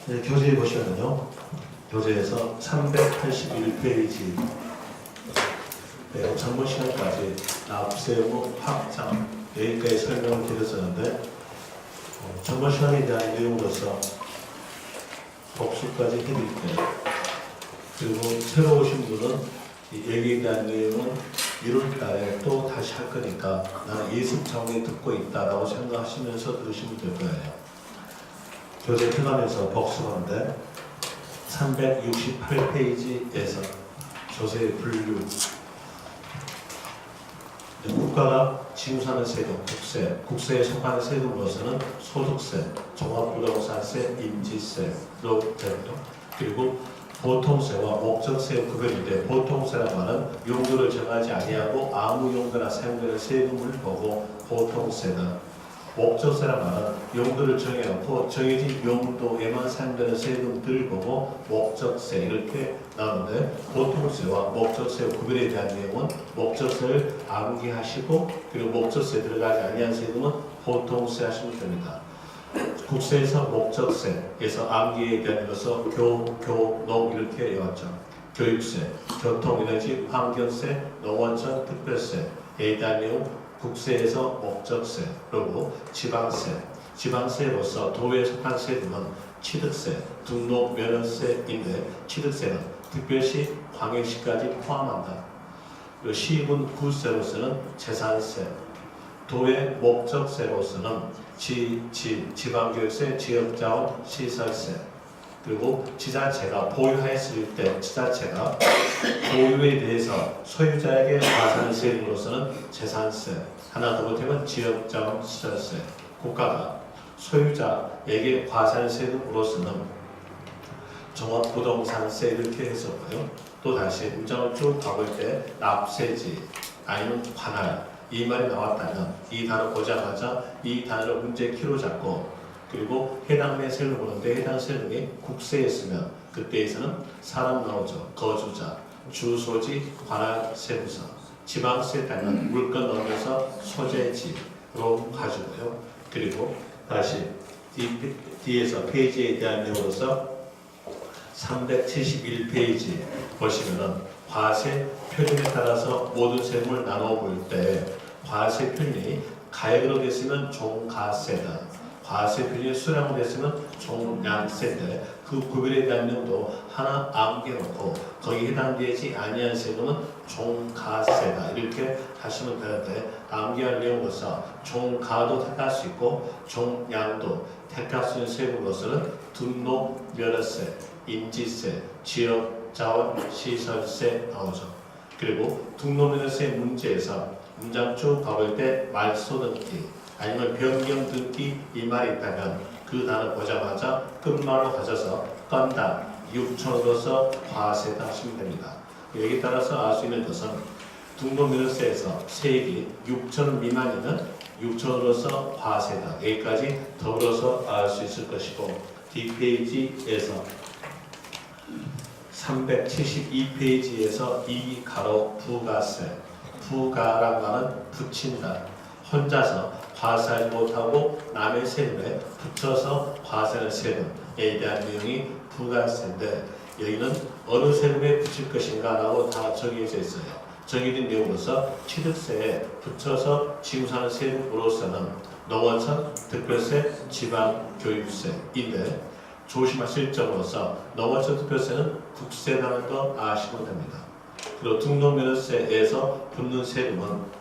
네, 교재에 보시면요. 교재에서 381페이지 전문 시간까지 납세무 확장 여기까지 설명을 드렸었는데 전문 시간에 대한 내용으로서 복수까지 해드릴게요. 그리고 새로 오신 분은 여기에 대한 내용은 1월 달에 또 다시 할 거니까 나는 예습 차원에 듣고 있다라고 생각하시면서 들으시면 될 거예요. 교재 들어가면서 복수하는데 368페이지에서 조세 분류 국가가 징수하는 세금, 국세에 속하는 세금으로서는 소득세, 종합부동산세, 임시세로 되고요. 그리고 보통세와 목적세 구별인데 보통세라고 하는 용도를 정하지 아니하고 아무 용도나 사용되는 세금을 보고 보통세다. 목적세라고 하는 용도를 정해놓고 정해진 용도에만 사용되는 세금들을 보고 목적세 이렇게 나오는데 보통세와 목적세 구별에 대한 내용은 목적세를 암기하시고 그리고 목적세 들어가지 아니한 세금은 보통세 하시면 됩니다. 국세에서 목적세에서 암기에 대한 것은 교농 이렇게 외웠죠. 교육세, 교통에너지, 환경세, 농어촌, 특별세에 대한 내용 국세에서 목적세, 그리고 지방세로서 도에 속한 세금은 취득세, 등록 면허세인데 취득세는 특별시, 광역시까지 포함한다. 그리고 시군 구세로서는 재산세, 도의 목적세로서는 지방교육세, 지역자원, 시설세, 그리고 지자체가 보유하였을 때 지자체가 보유에 대해서 소유자에게 과세하는 세금으로서는 재산세, 하나 더 보태면 지역자원, 시설세, 국가가 소유자에게 과세하는 세금으로서는 종합부동산세 이렇게 했었고요. 또 다시 문장을 쭉 가볼 때 납세지 아니면 관할 이 말이 나왔다면 이 단어 보자마자 이 단어를 문제 키로 잡고 그리고 해당 내 세금을 보는데 해당 세금이 국세였으면 그때에서는 사람 나오죠. 거주자, 주소지, 관할 세무서, 지방세 따면 물건 넣으면서 소재지로 가지고요. 그리고 다시 뒤에서 페이지에 대한 내용으로서 371페이지 보시면은 과세 표준에 따라서 모든 세금을 나눠 볼 때 과세 표준이 가액으로 됐으면 종가세다. 과세 표준이 수량으로 됐으면 종량세인데 그 구별에 대한 내용도 하나 암기해놓고 거기에 해당되지 아니한 세금은 종가세다. 이렇게 하시면 되는데 암기할 내용으로서 종가도 택할 수 있고 종량도 택할 수 있는 세금으로서는 등록 면허세, 임시세, 지역 자원, 시설세 나오죠. 그리고 등록면허세 문제에서 문장 쭉 가볼 때 말소 등기 아니면 변경 등기 이 말이 있다면 그 단어 보자마자 끝말로 가져서 건당 6천원으로서 과세다 하시면 됩니다. 여기 따라서 알 수 있는 것은 등록면허세에서 세액이 6천원 미만이면 6천원으로서 과세다. 여기까지 더불어서 알 수 있을 것이고 뒷페이지에서 372페이지에서 이 가로 부가세, 부가라고 하는 붙인다. 혼자서 과세하지 못하고 남의 세금에 붙여서 과세하는 세금에 대한 내용이 부가세인데 여기는 어느 세금에 붙일 것인가 라고 다 정해져 있어요. 정해진 내용으로서 취득세에 붙여서 징수하는 세금으로서는 농어촌, 특별세, 지방교육세인데 조심하실 점으로서 농어촌 특별세는 국세라는 거 아시면 됩니다. 그리고 등록면허세에서 붙는 세금은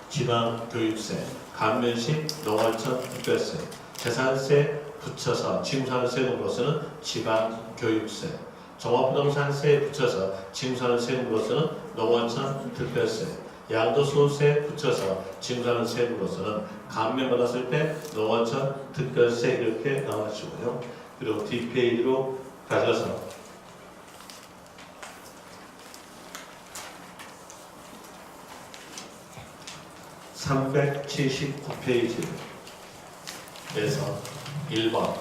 지방교육세, 감면식, 농어촌 특별세, 재산세 붙여서 징수하는 세금으로서는 지방교육세, 종합부동산세에 붙여서 징수하는 세금으로서는 농어촌 특별세, 양도소득세 붙여서 징수하는 세금으로서는 감면받았을 때 농어촌 특별세 이렇게 나와주고요. 그리고 뒷페이지로 가져서 379페이지에서 1번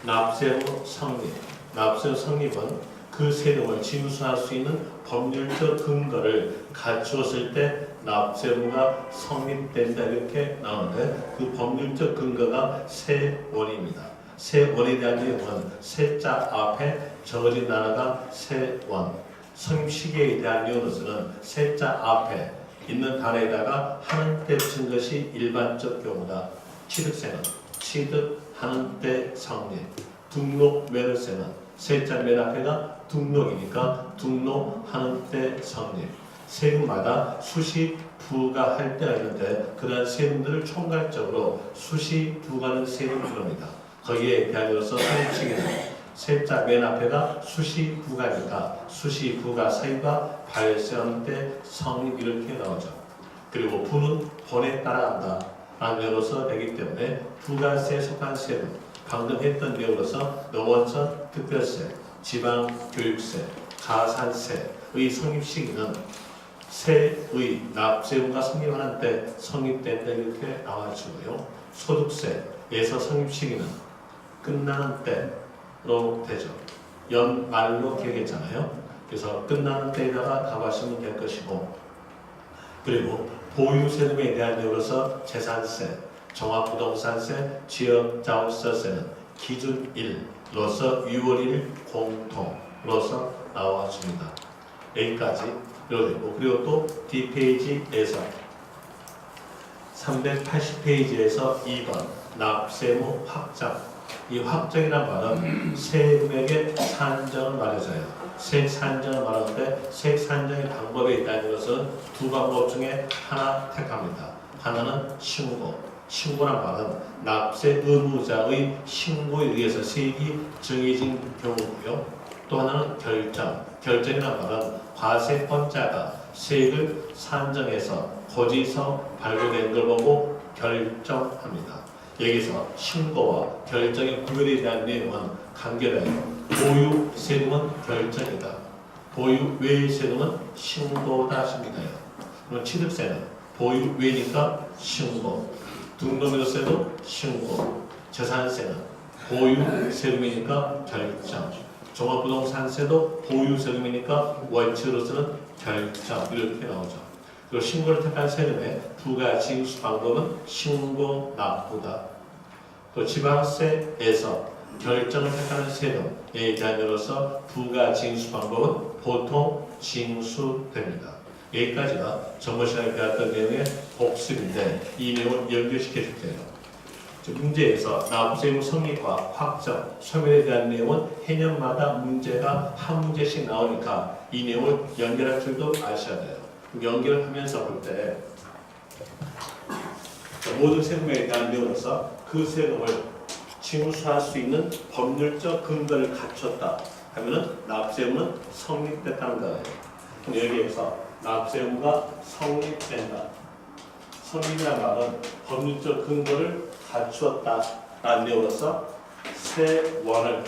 납세후 성립. 납세후 성립은 그 세금을 징수할 수 있는 법률적 근거를 갖추었을 때 납세부가 성립된다 이렇게 나오는데 그 법률적 근거가 세원입니다. 세원에 대한 내용은 세자 앞에 적어진 단어가 세원, 성립시기에 대한 내용으로서는 세자 앞에 있는 단어에다가 하는 때 붙인 것이 일반적 경우다. 취득세는 취득하는 때 성립, 등록 매도세는 세자 맨 앞에가 등록이니까 등록하는 때 성립. 세금마다 수시 부과할 때가 있는데 그러한 세금들을 총괄적으로 수시 부과하는 세금 규모입니다. 거기에 대하여서 성립시기는 세자 맨 앞에가 수시 부과니까 수시 부과 사유가 발생하는 때 성립 이렇게 나오죠. 그리고 부는 본에 따라간다 라는 내용으로서 되기 때문에 부가세에 속한 세금 방금 했던 내용으로서 농어촌 특별세, 지방교육세, 가산세의 성립 시기는 세의 납세금과 성립하는 때 성립된다 이렇게 나와주고요. 소득세에서 성립 시기는 끝나는 때로 되죠. 연말로 기억했잖아요. 그래서 끝나는 때에다가 답하시면 될 것이고, 그리고 보유세금에 대한 내용으로서 재산세, 종합부동산세, 지역자원세는 기준일로서 6월 1일 공통으로서 나와줍니다. 여기까지 이러고, 그리고 또 D페이지에서 380페이지에서 2번 납세무 확정. 이 확정이란 말은 세금액의 산정을 말해줘요. 세액 산정을 말하는데 세액 산정의 방법에 있다는 것은 두 방법 중에 하나 택합니다. 하나는 신고. 신고란 말은 납세 의무자의 신고에 의해서 세액이 정해진 경우고요. 또 하나는 결정. 결정이란 말은 과세권자가 세액을 산정해서 고지서 발급된 걸 보고 결정합니다. 여기서 신고와 결정의 구별에 대한 내용은 간결해요. 보유 세금은 결정이다. 보유 외의 세금은 신고다 하십니다. 그럼 취득세는 보유 외니까 신고, 등록료세도 신고, 재산세는 보유 세금이니까 결정, 종합부동산세도 보유 세금이니까 원칙으로서는 결정 이렇게 나오죠. 그리고 신고를 택한 세금의 부가 징수 방법은 신고 납부다. 또 지방세에서 결정을 택하는 세금에 대한으로서 부가 징수 방법은 보통 징수됩니다. 여기까지가 전번 시간에 배웠던 내용의 복습인데 이 내용을 연결시켜 줄게요. 문제에서 납세의무 성립과 확정, 소멸에 대한 내용은 해년마다 문제가 한 문제씩 나오니까 이 내용을 연결할 줄도 아셔야 돼요. 연결을 하면서 볼 때 모든 세금에 대한 내용으로서 그 세금을 징수할 수 있는 법률적 근거를 갖췄다 하면은 납세의무는 성립됐다는 거예요. 여기에서 납세의무가 성립된다. 성립이란 말은 법률적 근거를 갖추었다 라는 내용으로서 세원을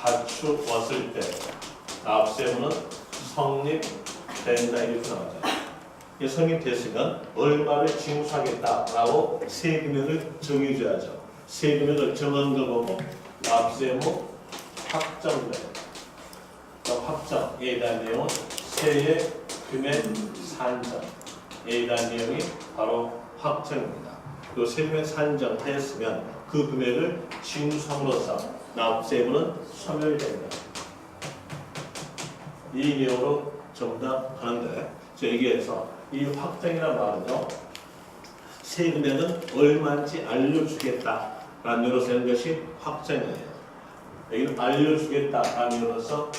갖추었을 때 납세의무는 성립된다 이렇게 나오죠. 성립됐으면 얼마를 징수하겠다라고 세금액을 정해줘야죠. 세금액을 정한 걸 보고 납세의무 확정돼. 확정에 대한 내용은 세의 금액 산정에 대한 내용이 바로 확정입니다. 그 세금액 산정하였으면 그 금액을 징수함으로써 납세의무는 소멸된다. 이 내용으로 전부 다 하는데 여기에서 이 확정이라는 말은요, 세금액은 얼마인지 알려주겠다라는 의미로 쓰는 것이 확정이에요. 여기는 알려주겠다라는 의미로서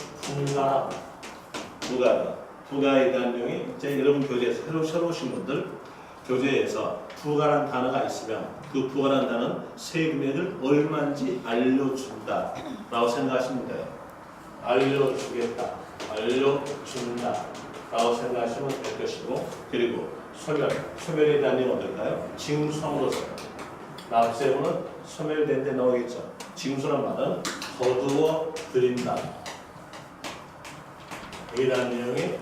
부가에 대한 내용이 이제 여러분 교재에서 새로 오신 분들 교재에서 부가라는 단어가 있으면 그 부가라는 단어는 세금액을 얼마인지 알려준다라고 생각하시면 돼요. 알려주겠다, 알려준다 라고 생각하시면 될 것이고, 그리고 소멸에 대한 내용은 어떨까요? 징수함으로써 납세의무는 소멸된 데 나오겠죠. 징수란 말은 거두어 드린다. 여기에 대한 내용이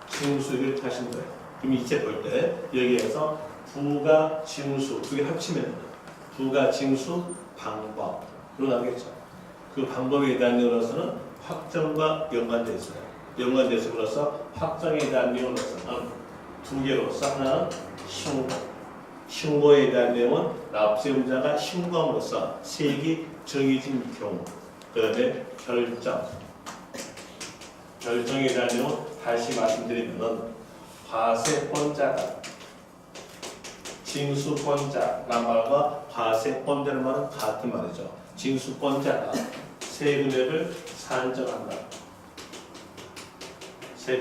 징수 이렇게 하신 거예요. 그럼 이제 볼 때 여기에서 부가 징수 두 개 합치면 부가 징수 방법으로 나오겠죠. 그 방법에 대한 내용으로서는 확정과 연관되어 있어요. 연관되어 있음으로써 확정에 대한 내용으로서는 두 개로서 하나는 신고, 신고에 대한 내용은 납세음자가 신고함으로써 세액이 정해진 경우, 그 다음에 결정에 대한 내용은 다시 말씀드리면 과세권자가 징수권자라는 말과 과세권자라는 말은 같은 말이죠. 징수권자가 세금액을 산정한다.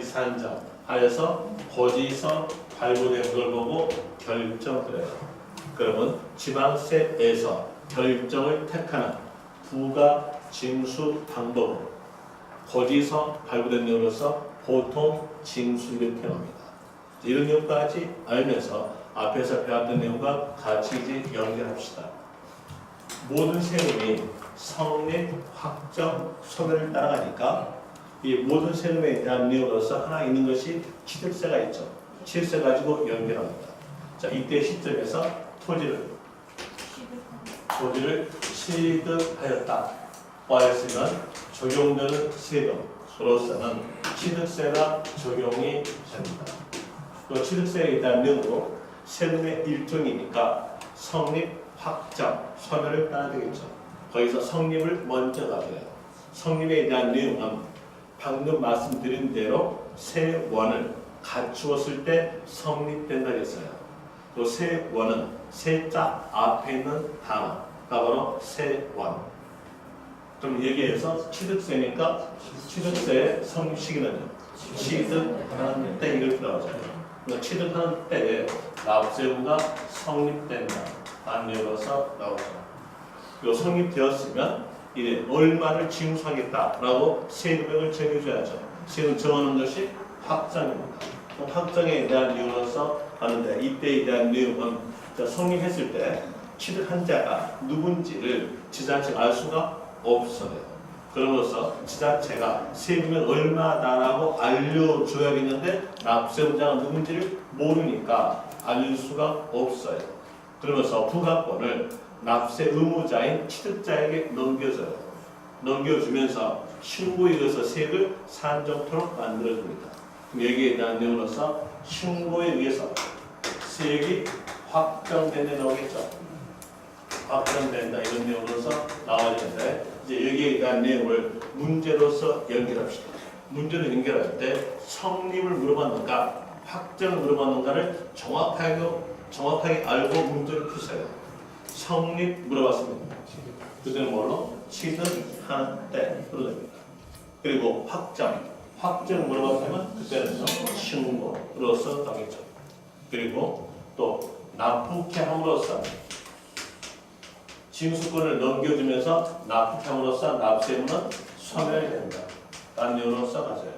산정하여서 거기서 발부된 걸 보고 결정을 해요. 그러면 지방세에서 결정을 택하는 부가 징수 방법은 거기서 발부된 내용으로서 보통 징수를 표현합니다. 이런 내용까지 알면서 앞에서 배웠던 내용과 같이 이제 연결합시다. 모든 세금이 성립, 확정, 소멸을 따라가니까 이 모든 세금에 대한 내용으로서 하나 있는 것이 취득세가 있죠. 취득세 가지고 연결합니다. 자, 이때 시점에서 토지를 취득하였다. 하였으면 적용되는 세금으로서는 취득세가 적용이 됩니다. 또 취득세에 대한 내용으로 세금의 일종이니까 성립, 확정, 소멸을 따야 되겠죠. 거기서 성립을 먼저 가져요. 성립에 대한 내용은 방금 말씀드린 대로 세원을 갖추었을 때 성립된다 했어요. 또 세원은 세자 앞에 있는 단어가 바로 세원. 그럼 여기에서 취득세니까 취득세의 성립 시기는요. 취득하는 때 이렇게 나오잖아요. 취득하는 때에 납세부가 성립된다. 라는 내용으로서 나오죠. 그리고 성립되었으면 이제 얼마를 징수하겠다라고 세금액을 정해줘야죠. 세금 정하는 것이 확정입니다. 확정에 대한 내용으로서 하는데 이때에 대한 내용은 성립했을 때 취득한 자가 누군지를 지자체가 알 수가 없어요. 그러면서 지자체가 세금이 얼마다라고 알려줘야겠는데 납세자가 누군지를 모르니까 알릴 수가 없어요. 그러면서 부가권을 납세 의무자인 취득자에게 넘겨줘요. 넘겨주면서 신고에 의해서 세액을 산정토록 만들어줍니다. 그럼 여기에 대한 내용으로서 신고에 의해서 세액이 확정된다 나오겠죠. 확정된다 이런 내용으로서 나와야 되는데 이제 여기에 대한 내용을 문제로서 연결합시다. 문제를 연결할 때 성립을 물어봤는가 확정을 물어봤는가를 정확하게 알고 문제를 푸세요. 성립 물어봤습니다. 그때는 뭘로? 취득한 때 그러됩니다. 그리고 확정 물어봤으면 그때는요 신고로서 가겠죠. 그리고 또 납부케 함으로써 징수권을 넘겨주면서 납부함으로써 납세금은 소멸된다. 라는 내용으로서 가져요.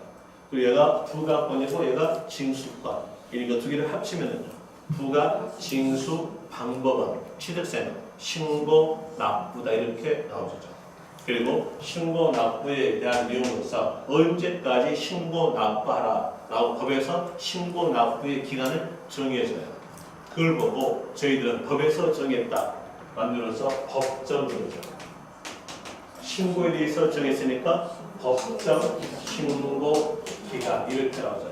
그리고 얘가 부가권이고 얘가 징수권. 그러니까 두 개를 합치면은요. 부가 징수 방법은 취득세는 신고 납부다 이렇게 나오죠. 그리고 신고 납부에 대한 내용으로서 언제까지 신고 납부하라 라고 법에서 신고 납부의 기간을 정해줘요. 그걸 보고 저희들은 법에서 정했다. 만들어서 법정이죠. 신고에 대해서 정했으니까 법정 신고 기간 이렇게 나와요.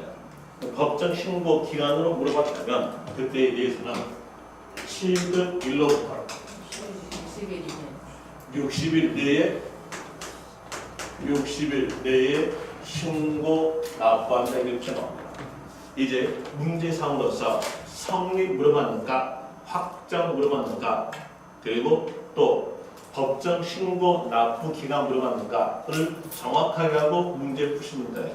법정 신고 기간으로 물어봤다면 그때에 대해서는 취득일로부터 60일 내에 신고 납부한다 이렇게 나옵니다. 이제 문제상으로서 성립 물어봤는가 확정 물어봤는가 그리고 또 법정 신고 납부 기간 물어봤는가를 정확하게 하고 문제 푸시면 돼요.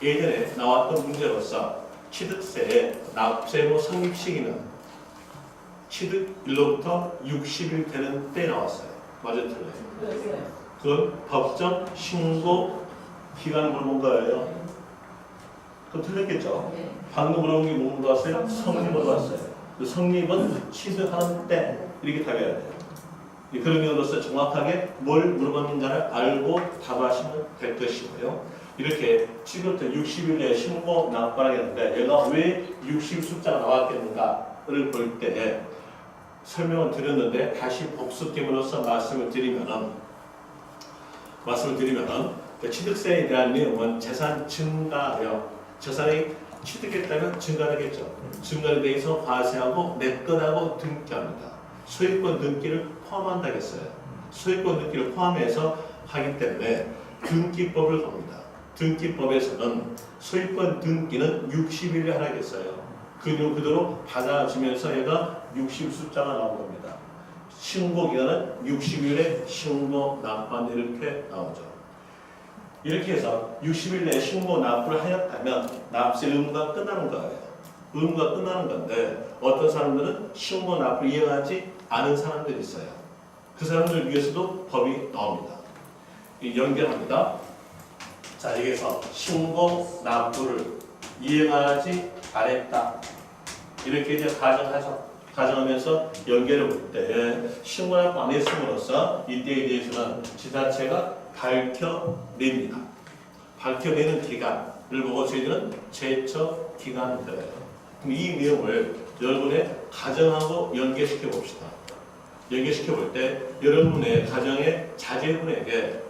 예전에 나왔던 문제로서 취득세의 납세무 성립 시기는 취득일로부터 60일 되는 때 나왔어요. 맞아요? 틀려요? 그건 법정 신고 기간을 물어본 거예요. 그럼 틀렸겠죠? 방금 물어본 게 뭐 물어봤어요? 성립 물어봤어요. 그 성립은 취득하는 때 이렇게 답해야 돼요. 그런 면으로서 정확하게 뭘 물어봤는가를 알고 답하시면 될 것이고요. 이렇게 지금부터 60일 내에 신고 납부하겠는데 얘가 왜 60 숫자가 나왔겠는가를 볼 때 설명을 드렸는데 다시 복습점으로서 말씀을 드리면은 말씀을 드리면 취득세에 대한 내용은 재산 증가요. 재산이 취득했다면 증가하겠죠. 증가에 대해서 과세하고 내 것하고 등기합니다. 소유권 등기를 포함한다겠어요. 소유권 등기를 포함해서 하기 때문에 등기법을 겁니다. 등기법에서는 소유권 등기는 60일에 하라겠어요. 그대로 받아주면서 얘가 60 숫자가 나온 겁니다. 신고 기간은 60일에 신고 납부 이렇게 나오죠. 이렇게 해서 60일 내에 신고 납부를 하였다면 납세 의무가 끝나는 거예요. 의무가 끝나는 건데 어떤 사람들은 신고 납부를 이행하지 않은 사람들이 있어요. 그 사람들 위해서도 법이 나옵니다. 연결합니다. 자, 여기서 신고 납부를 이행하지 않았다. 이렇게 이제 가정하죠. 가정하면서 연결해 볼 때 신고 납부 안 했음으로써 이때에 대해서는 지자체가 밝혀냅니다. 밝혀내는 기간을 보고 저희들은 제척 기간을 들어요. 이 내용을 여러분의 가정하고 연계시켜 봅시다. 연계시켜 볼 때 여러분의 가정의 자제분에게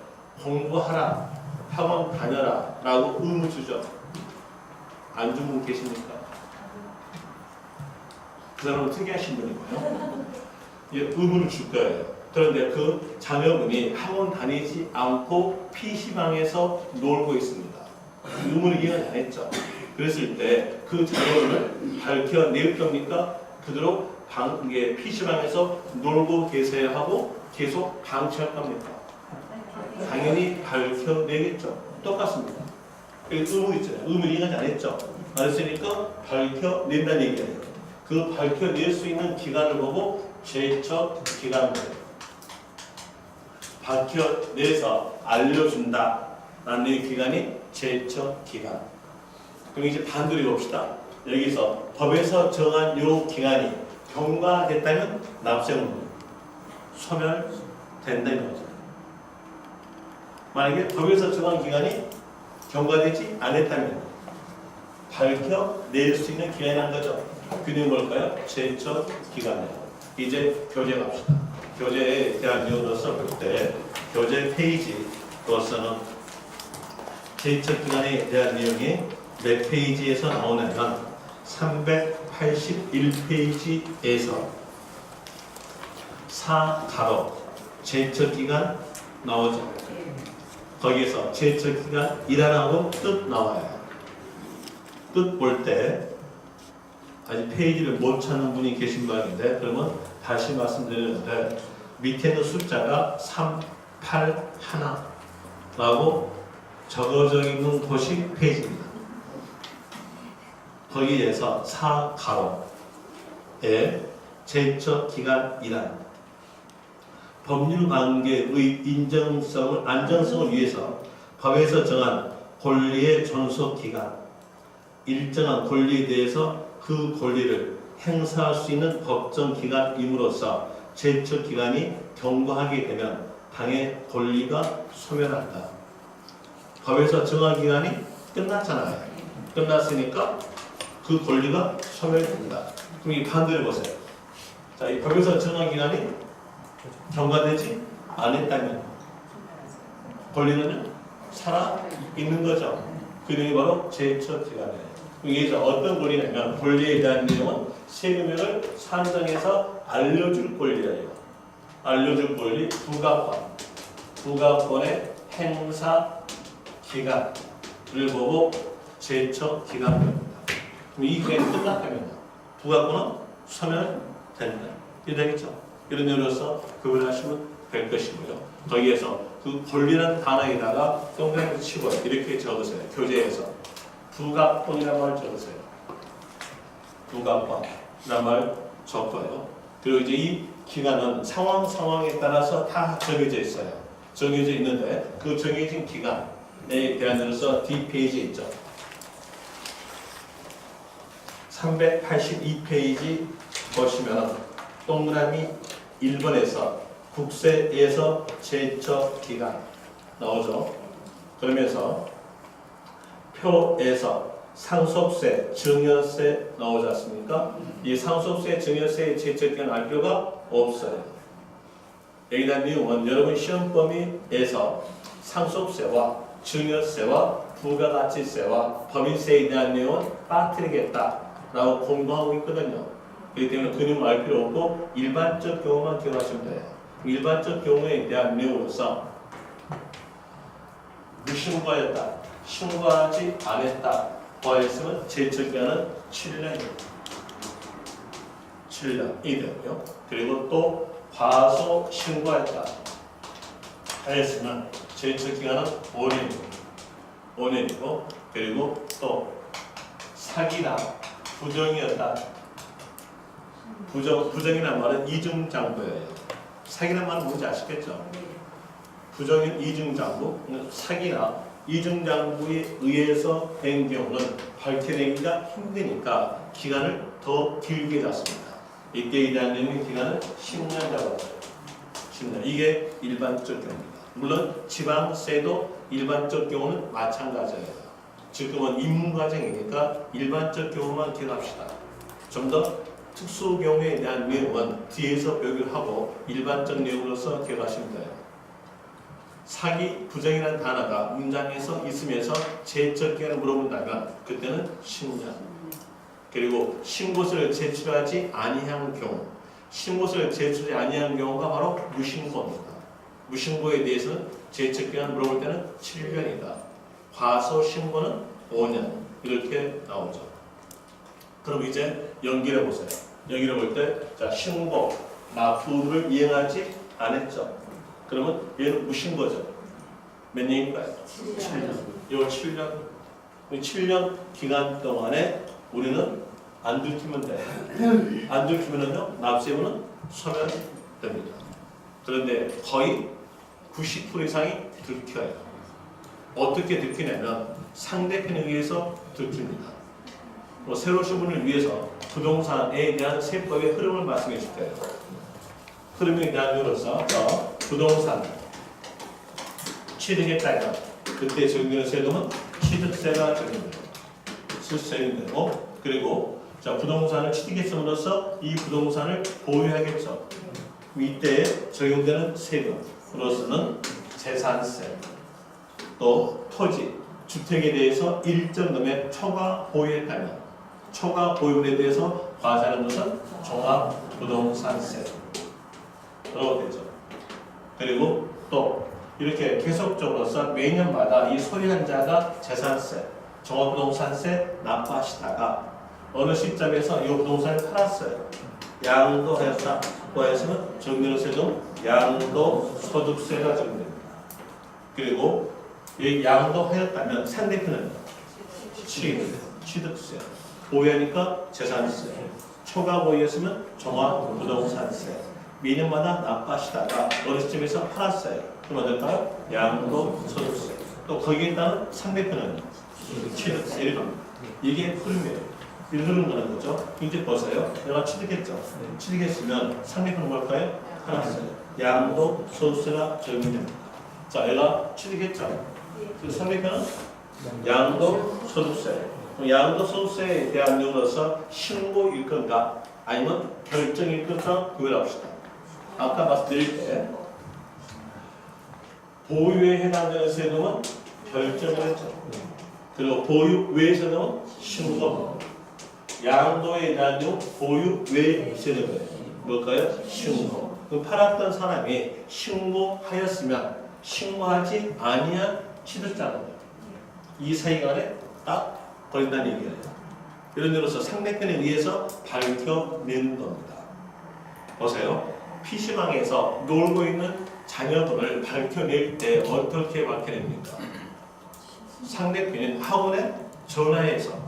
공부하라, 학원 다녀라 라고 의무 주죠. 안 준 분 계십니까? 그 사람은 특이하신 분이고요. 의무를 줄 거예요. 그런데 그 자녀분이 학원 다니지 않고 PC방에서 놀고 있습니다. 의무를 이행 안 했죠. 그랬을 때 그 자녀분을 밝혀낼 겁니까? 그대로 PC방에서 놀고 계세요 하고 계속 방치할 겁니까? 당연히 밝혀내겠죠. 똑같습니다. 의무 있잖아요. 의무 이행 안 했죠. 안 했으니까 밝혀낸다는 얘기예요. 그 밝혀낼 수 있는 기간을 보고 제척 기간을 밝혀내서 알려준다 라는 기간이 제척 기간. 그럼 이제 반대로 봅시다. 여기서 법에서 정한 요 기간이 경과됐다면 납세의무 소멸된다는 거죠. 만약에 법에서 정한 기간이 경과되지 않았다면 밝혀낼 수 있는 기간이라는 거죠. 그게 뭘까요? 제척 기간이에요. 이제 교재 갑시다. 교재에 대한 내용으로서 볼 때 교재 페이지로서는 제척 기간에 대한 내용이 몇 페이지에서 나오냐면 381페이지에서 4가로 제척 기간 나오죠. 거기에서 제척 기간 이란하고 뜻 나와요. 뜻 볼 때 아직 페이지를 못 찾는 분이 계신 모양인데 그러면 다시 말씀드리는데 밑에 있는 숫자가 381라고 적어져 있는 곳이 페이지입니다. 거기에서 4가로에 제척 기간 이란 법률 관계의 인정성을 안정성을 위해서 법에서 정한 권리의 존속 기간 일정한 권리에 대해서 그 권리를 행사할 수 있는 법정 기간임으로써 제척 기간이 경과하게 되면 당의 권리가 소멸한다. 법에서 정한 기간이 끝났잖아요. 끝났으니까 그 권리가 소멸됩니다. 그럼 이 반대를 보세요. 자, 이 법에서 정한 기간이 경과되지 않았다면 권리는 살아 있는 거죠. 그 내용이 바로 제척 기간이에요. 여기서 어떤 권리냐면 권리에 대한 내용은 세금액을 산정해서 알려줄 권리예요. 알려줄 권리 부가권. 부가권의 행사 기간을 보고 제척 기간입니다. 그럼 이 기간이 끝났다면요. 부가권은 소멸된다. 이해되겠죠? 이런 내용으로서 구분하시면 될 것이고요. 거기에서 그 권리라는 단어에다가 동그라미 치고 이렇게 적으세요. 교재에서 부가권이라는 말 적으세요. 부가권이라는 말 적고요. 그리고 이제 이 기간은 상황에 따라서 다 정해져 있어요. 정해져 있는데 그 정해진 기간에 대한 데서 뒷페이지에 있죠. 382페이지 보시면 동그라미 1번에서 국세에서 제척 기간 나오죠. 그러면서 표에서 상속세, 증여세 나오지 않습니까? 이 상속세, 증여세의 제척 기간 알 필요가 없어요. 여기 대한 내용은 여러분 시험 범위에서 상속세와 증여세와 부가가치세와 법인세에 대한 내용은 빠뜨리겠다라고 공부하고 있거든요. 그렇기 때문에 그 내용 알 필요 없고 일반적 경우만 기억하시면 돼요. 일반적 경우에 대한 내용으로서 무신고하였다, 신고하지 않았다 고하였으면 제척기한은 7년입니다. 7년이 되고요. 그리고 또 과소 신고했다 하였으면 제척기간은 5년이고 그리고 또 사기나 부정이었다. 부정이란 말은 이중장부예요. 사기란 말은 뭔지 아시겠죠? 부정인 이중장부, 사기나 이중장부에 의해서 된 경우는 밝혀내기가 힘드니까 기간을 더 길게 잡습니다. 이때에 대한 내용의 기간은 10년 잡았어요. 10년. 이게 일반적 경우입니다. 물론 지방세도 일반적 경우는 마찬가지예요. 지금은 입문과정이니까 일반적 경우만 기억합시다. 좀 더 특수 경우에 대한 내용은 뒤에서 배우기를 하고 일반적 내용으로서 기억하시면 돼요. 사기, 부정이라는 단어가 문장에서 있으면서 제적 기간을 물어본다면 그때는 10년. 그리고 신고서를 제출하지 아니한 경우, 신고서를 제출하지 아니한 경우가 바로 무신고입니다. 무신고에 대해서는 제적 기간을 물어볼 때는 7년이다. 과소 신고는 5년 이렇게 나오죠. 그럼 이제 연결해 보세요. 연결해 볼 때, 자 신고, 납부를 이행하지 않았죠. 그러면 얘는 무신고죠. 몇 년인가요? 7년. 요 7년. 7년 기간 동안에 우리는 안 들키면 돼. 안 들키면은요, 납세분은 소멸됩니다. 그런데 거의 90% 이상이 들켜요. 어떻게 들키냐면 상대편에 의해서 들킵니다. 새로 오신 분을 위해서 부동산에 대한 세법의 흐름을 말씀해 줄게요. 흐름에 대한 이유로서 부동산 취득했다면 그때 적용되는 세금은 취득세가 적용돼요. 실세금되고 그리고 자 부동산을 취득했음으로써 이 부동산을 보유하겠죠. 이때 적용되는 세금으로서는 재산세, 또 토지, 주택에 대해서 일정 금액 초과 보유했다면 초과 보유에 대해서 과세하는 것은 종합부동산세로 되죠. 그리고 또 이렇게 계속적으로서 매년마다 이 소유한 자가 재산세, 종합부동산세 납부하시다가 어느 시점에서 이 부동산을 팔았어요. 양도하였다. 고하였으면 적용되는 세금 양도소득세가 적용됩니다. 그리고 이 양도하였다면 상대편은 취득세, 보유하니까 재산세, 초과 보유했으면 종합부동산세. 매년마다 납부하시다가 어느 시점에서 팔았어요. 그럼 어떨까요? 양도소득세. 또 거기에 따른 상대편은 취득세. 이게 흐름이에요. 이르는 거는 거죠. 이제 보세요. 내가 취득했죠. 취득했으면 상대편은 뭘까요? 팔았어요. 양도소득세가 적용됩니다. 자, 얘가 취득했죠. 그 상대편은 양도소득세. 양도소득세에 대한 내용으로서 신고일 건가 아니면 결정일 건가 구별합시다. 아까 말씀드릴 때 보유에 해당되는 세금은 결정을 했죠. 그리고 보유 외 세금은 신고. 양도에 대한 내용 보유 외 세금이에요. 뭘까요? 신고. 그럼 팔았던 사람이 신고하였으면 신고하지 아니한 취득자는 이 사이간에 딱 걸린다는 얘기예요. 이런 데로서 상대편에 의해서 밝혀내는 겁니다. 보세요. PC방에서 놀고 있는 자녀분을 밝혀낼 때 어떻게 밝혀냅니까? 상대편인 학원에 전화해서,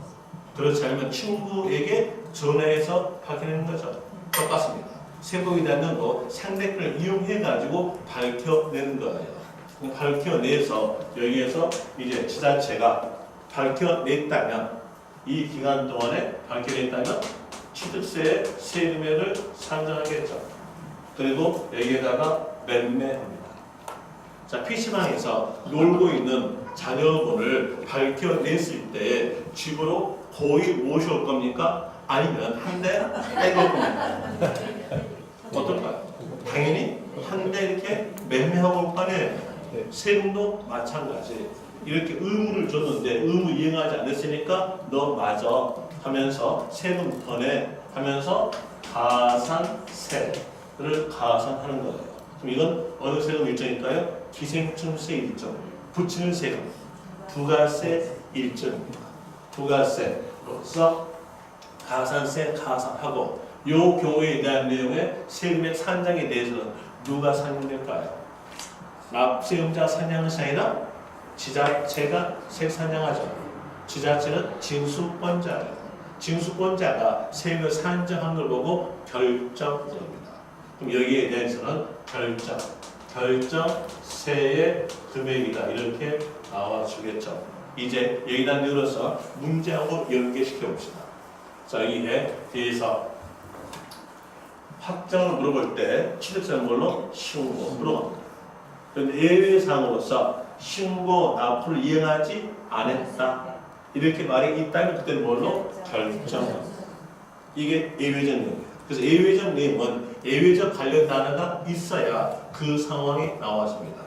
그렇지 않으면 친구에게 전화해서 밝혀내는 거죠. 똑같습니다. 세법에 대한 거 상대편을 이용해가지고 밝혀내는 거예요. 밝혀내서 여기에서 이제 지자체가 밝혀냈다면 이 기간 동안에 밝혀냈다면 취득세의 세금액을 산정하겠죠. 그리고 여기에다가 매매합니다. 자, PC방에서 놀고 있는 자녀분을 밝혀냈을 때 집으로 거의 모셔올 겁니까? 아니면 한 대 떼볼 겁니까? 어떨까요? 당연히 한 대 이렇게 매매하고 올 거 아니에요. 네, 세금도 마찬가지. 이렇게 의무를 줬는데 의무 이행하지 않았으니까 너 맞아 하면서 세금 더 내 하면서 가산세를 가산하는 거예요. 그럼 이건 어느 세금 일정일까요? 기생충세 일정, 붙이는 세금, 부가세 일정입니다. 부가세로서 가산세 가산하고 이 경우에 대한 내용의 세금의 산정에 대해서는 누가 산정될까요? 납세음자 산정은 아니라 지자체가 세산정하죠. 지자체는 징수권자예요. 징수권자가 세금을 산정한 걸 보고 결정됩니다. 그럼 여기에 대해서는 결정세의 금액이다 이렇게 나와주겠죠. 이제 여기다 넣어서 문제하고 연계시켜 봅시다. 자, 여기에 대해서 확정을 물어볼 때 취득세는 뭘로? 신고 물어봅니다. 그런데 예외사항으로서 신고 납부를 이행하지 않았다 이렇게 말이 있다면 그때는 뭘로? 결정. 이게 예외적 내용이에요. 그래서 예외적 내용은 예외적 관련 단어가 있어야 그 상황이 나와집니다.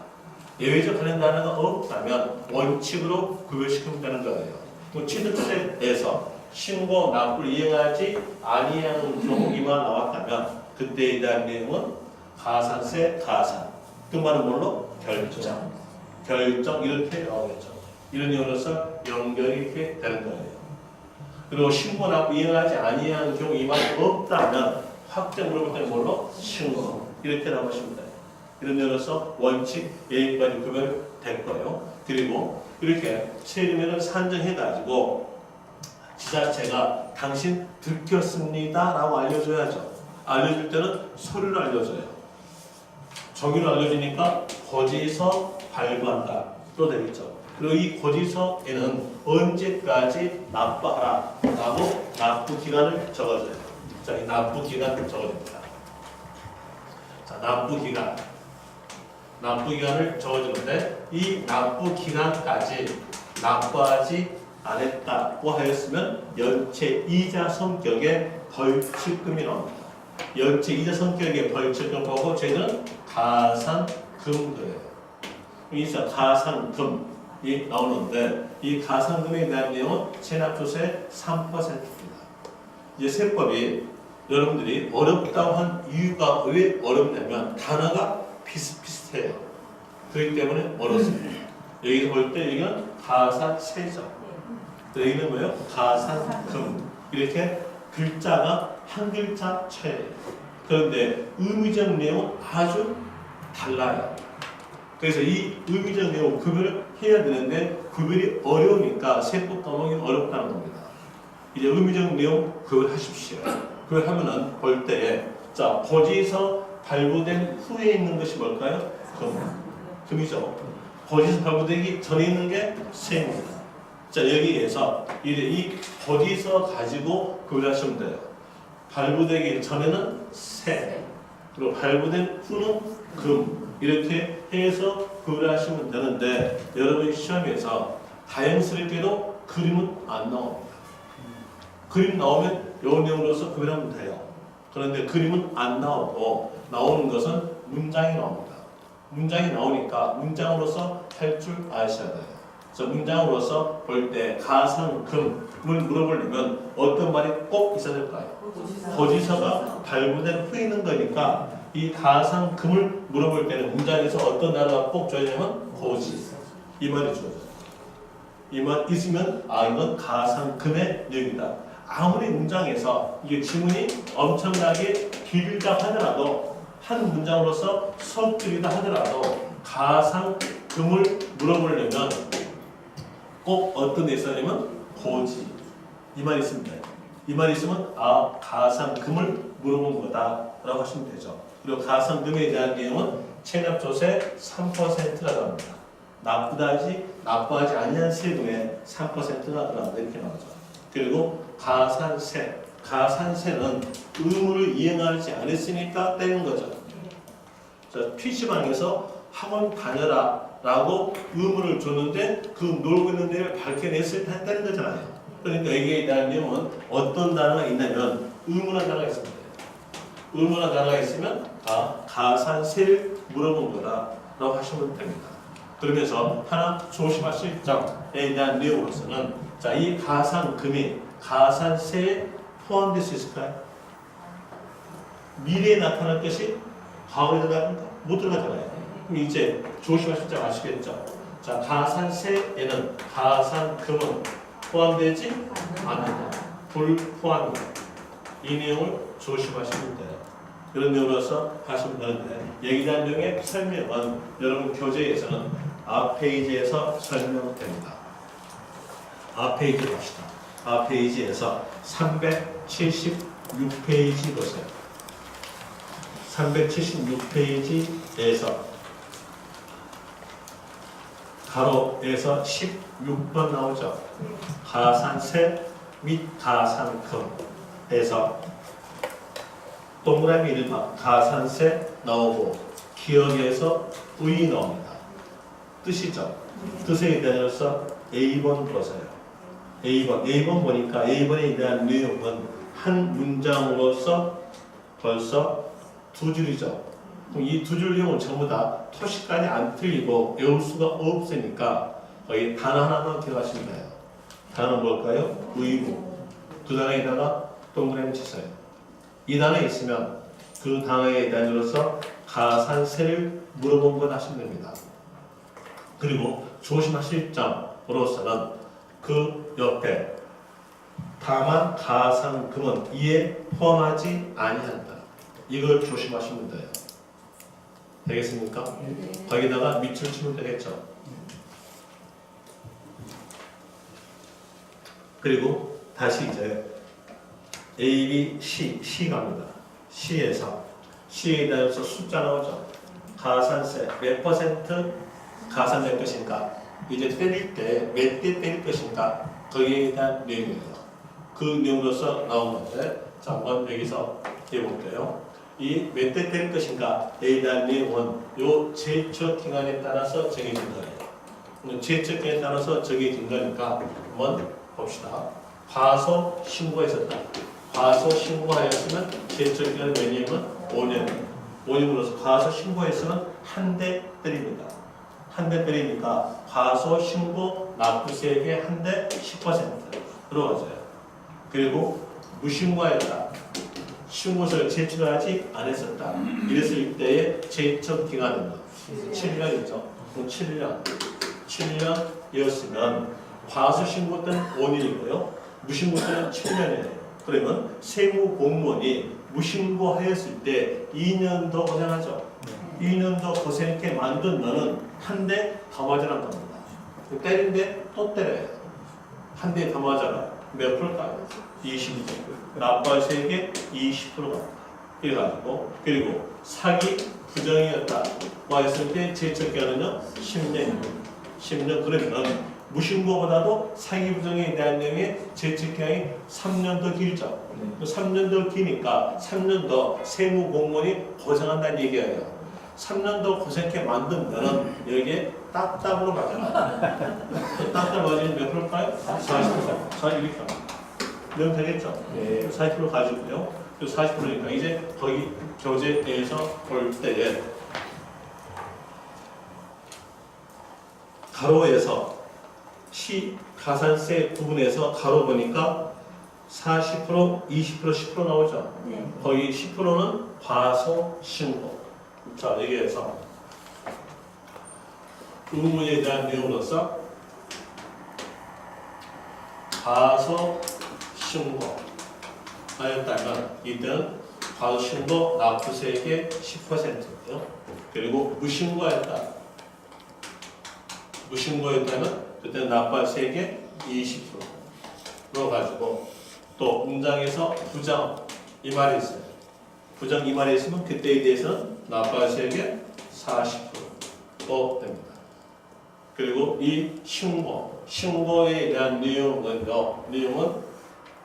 예외적 관련 단어가 없다면 원칙으로 구별시키면 되는 거예요. 취득세에서 신고 납부를 이행하지 아니하는 경우만 나왔다면 그때에 대한 내용은 가산세 가산. 그 말은 뭘로? 결정 이렇게 나오겠죠. 이런 내용으로서 연결이 이렇게 되는 거예요. 그리고 신고 납부 이행하지 아니하는 경우 이 말이 없다면 확정 물어볼 때는 뭘로? 신고 이렇게 나오시면 돼요. 이런 내용으로서 원칙 예외까지 구별될 거예요. 그리고 이렇게 세금을 산정해가지고 지자체가 당신 들켰습니다 라고 알려줘야죠. 알려줄 때는 서류를 알려줘요. 정의를 알려주니까 고지서 발부한다 또 되겠죠. 그리고 이 고지서에는 언제까지 납부하라 라고 납부기간을 적어줘요. 자, 이 납부기간을 적어줍니다. 자, 납부기간을 적어주는데 이 납부기간까지 납부하지 안했다고 하였으면 연체이자 성격의 벌칙금이 나옵니다. 연체이자 성격의 벌칙금 보고 저희는 가산금이에요. 여기서 가산금이 나오는데 이 가산금에 대한 내용은 체납조세 3%입니다. 이제 세법이 여러분들이 어렵다고 한 이유가 왜 어렵냐면 단어가 비슷비슷해요. 그렇기 때문에 어렵습니다. 여기서 볼 때 여기는 가산세죠. 여기는 뭐예요? 가산금. 이렇게 글자가 한 글자 차이예요. 그런데 의미적 내용은 아주 달라요. 그래서 이 의미적 내용 구별을 해야 되는데 구별이 어려우니까 세법 과목이 어렵다는 겁니다. 이제 의미적 내용 구별하십시오. 구별하면은 볼 때에 자 고지서 발부된 후에 있는 것이 뭘까요? 금이죠. 고지서 발부되기 전에 있는 게 세입니다. 자 여기에서 이 고지서 가지고 구별하시면 돼요. 발부되기 전에는 세, 그리고 발부된 후는 금 이렇게 해서 구별하시면 되는데 여러분 시험에서 다행스럽게도 그림은 안 나옵니다. 그림 나오면 요 내용으로서 구별하면 돼요. 그런데 그림은 안 나오고 나오는 것은 문장이 나옵니다. 문장이 나오니까 문장으로서 할 줄 아셔야 돼요. 그래서 문장으로서 볼 때 가산금을 물어보려면 어떤 말이 꼭 있어야 될까요? 고지서가 발부된 후에 있는 거니까 이 가산금을 물어볼 때는 문장에서 어떤 단어가 꼭 줘야냐면 고지 이 말이 주어져요. 이 말 있으면 아 이건 가산금의 내용이다. 아무리 문장에서 이게 지문이 엄청나게 길다 하더라도 한 문장으로서 서툴이다 하더라도 가산금을 물어보려면 꼭 어떤 데 있어야냐면 고지 이 말이 있으면 돼요. 이 말이 있으면 아 가산금을 물어본 거다 라고 하시면 되죠. 그리고 가산금에 대한 내용은 체납조세 3%가 나옵니다. 납부하지 아니한 세금의 3%가 들어간다 이렇게 나오죠. 그리고 가산세는 의무를 이행하지 않았으니까 떼는 거죠. 자, PC방에서 학원 다녀라 라고 의무를 줬는데 그 놀고 있는 데를 밝혀냈을 때 한다는 거잖아요. 그러니까 여기에 대한 내용은 어떤 단어가 있냐면 의무라는 단어가 있습니다. 의무라는 단어가 있으면 가산세를 물어본 거다 라고 하시면 됩니다. 그러면서 하나 조심하실 점에 대한 내용으로서는 자, 이 가산금이 가산세에 포함될 수 있을까요? 미래에 나타날 것이 과거에 들어갑니까? 못 들어가잖아요. 그럼 이제 조심하실 점 아시겠죠? 자, 가산세에는 가산금은 포함되지 않는다. 불포함이다. 이 내용을 조심하시면 돼요. 이런 내용으로서 하시면 되는데 여기 대한 내용의 설명은 여러분 교재에서는 앞 페이지에서 설명됩니다. 앞 페이지 봅시다. 앞 페이지에서 376페이지 보세요. 376페이지에서 가로에서 16번 나오죠. 가산세 및 가산금에서 동그라미 1번 가산세 나오고 기억에서 의 나옵니다. 뜻이죠. 뜻에 대해서 A번 보세요. A번 보니까 A번에 대한 내용은 한 문장으로서 벌써 두 줄이죠. 이 두 줄 내용은 전부 다 토식까지 안 틀리고 외울 수가 없으니까 거의 단어 하나만 기억하시면 돼요. 단어는 뭘까요? 의무. 그 단어에다가 동그라미 치세요. 이 단어에 있으면 그 단어에 대해서 가산세를 물어본 것 하시면 됩니다. 그리고 조심하실 점으로서는 그 옆에 다만 가산금은 이에 포함하지 아니한다. 이걸 조심하시면 돼요. 되겠습니까? 거기다가 밑줄 치면 되겠죠. 그리고 다시 이제 A, B, C 갑니다. C에 대해서 숫자 나오죠. 가산세 몇 퍼센트 가산될 것인가? 이제 때릴 때 몇 대 때릴 것인가? 거기에 대한 내용이에요. 그 내용으로서 나온 건데, 자, 한번 여기서 해볼게요. 이 몇 대 때릴 것인가에 대한 내용은 요 제척 기간에 따라서 정해진 거예요. 제척 기간에 따라서 정해진 거니까 한번 봅시다. 과소 신고했었다. 과소 신고하였으면 제척 기간이 몇 년이면 5년. 5년으로서 과소 신고했으면 한 대 때립니다. 한 대 때리니까 과소 신고 납부세액의 한 대 10% 들어가져요. 그리고 무신고하였다. 신고서를 제출하지 않았었다. 이랬을 때의 제척 기간은 7년이죠. 7년이었으면 과소 신고 때는 5년이고요. 무신고 때는 7년이에요. 그러면 세무 공무원이 무신고하였을 때 2년 더 고생하죠. 2년 더 고생했게 만든 너는 한 대 더 맞으란 겁니다. 때린데 또 때려요. 한 대 더 맞아라. 몇 프로일까요? 20%. 납부세액의 20%가 이래가지고, 그리고 사기 부정이었다 했을 때 제척기간은요 10년입니다. 10년. 그러면 무신고보다도 사기 부정에 대한 내용의 제척기간이 3년 더 길죠. 3년 더 기니까 3년 더 세무 공무원이 고생한다는 얘기예요. 3년 더 고생하게 만들면 여기에 딱딱으로 맞아요. 딱딱 맞으면 몇 프로일까요? 40%. 41%. 이러면 되겠죠? 네. 40% 가지고요. 40%니까 이제 거기 교재에서 볼 때에 가로에서 가산세 부분에서 가로 보니까 40%, 20%, 10% 나오죠? 네. 거기 10%는 과소 신고. 자, 여기에서 의무에 대한 내용으로서 과소 신고 하였다면 이때는 과소 신고 납부세액의 10%고요. 그리고 무신고였다면 그때는 납부세액의 20%로 가지고, 또 문장에서 부정 이 말이 있어요. 부정 이 말이 있으면 그때에 대해서는 납부세액의 40%로 됩니다. 그리고 이 신고에 대한 내용은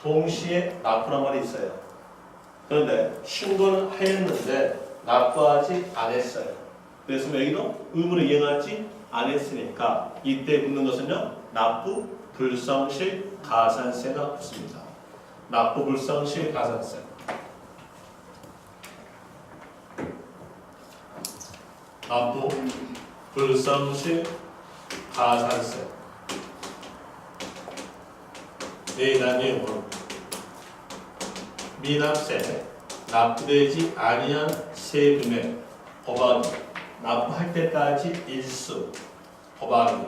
동시에 납부란 말이 있어요. 그런데 신고는 하였는데 납부하지 않았어요. 그래서 여기도 의무를 이행하지 않았으니까 이때 붙는 것은요, 납부 불성실 가산세가 붙습니다. 납부 불성실 가산세. 납부 불성실 가산세. 내일한 내용은 미납세, 납부되지 아니한 세금의 곱하기 납부할 때까지 일수 곱하기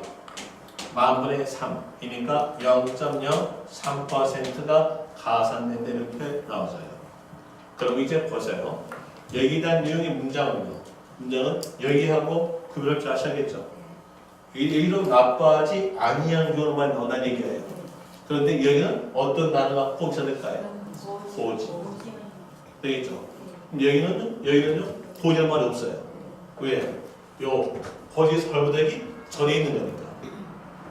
만분의 3이니까 0.03%가 가산된다 이렇게 나와져요. 그럼 이제 보세요. 여기에 대한 내용의 문장은요. 문장은 여기하고 구별할 줄 아셔야겠죠. 여기로 납부하지 아니한 경우만 나온다는 얘기예요. 그런데 여기는 어떤 단어가 꼭 있어야 될까요? 고지. 되겠죠. 여기는요 고지란 말이 없어요. 왜? 요 고지 설부되기 전에 있는 거니까.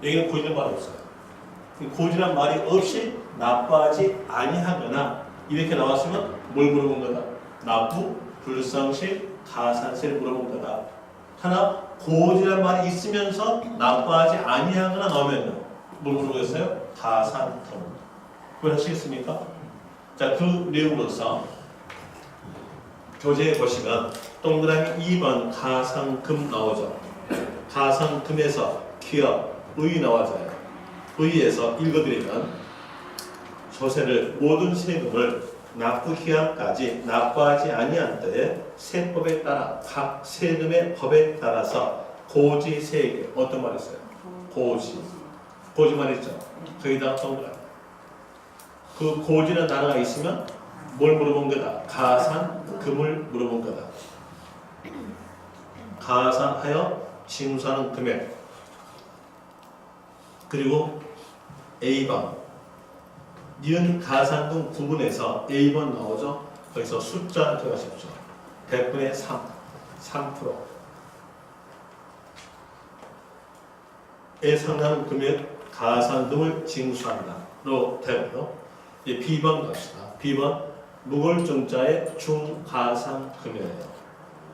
여기는 고지란 말이 없어요. 고지란 말이 없이 납부하지 아니하거나 이렇게 나왔으면 뭘 물어본 거다? 납부, 불성실, 가산세를 물어본 거다. 하나 고지란 말이 있으면서 납부하지 아니하거나 나오면요 뭘 물어보겠어요? 가산금. 구별하시겠습니까? 자, 그 내용으로서 교재에 보시면 동그라미 2번 가산금 나오죠. 가산금에서 기업 의 나와져요. 의에서 읽어드리면 조세를 모든 세금을 납부 기한까지 납부하지 아니한 때에 세법에 따라 각 세금의 법에 따라서 고지세액에 어떤 말이 있어요? 고지. 고지 말이죠. 거기다 동그라미. 그 고지라는 단어가 있으면 뭘 물어본 거다? 가산금을 물어본 거다. 가산하여 징수하는 금액. 그리고 A번. 니은 가산금 구분에서 A번 나오죠? 거기서 숫자 들어가십시오. 100분의 3. 3%에 상당한 금액 가산금을 징수한다로 되고요. 이제 B번 갑시다. B번 무골증자의 중가산금이에요.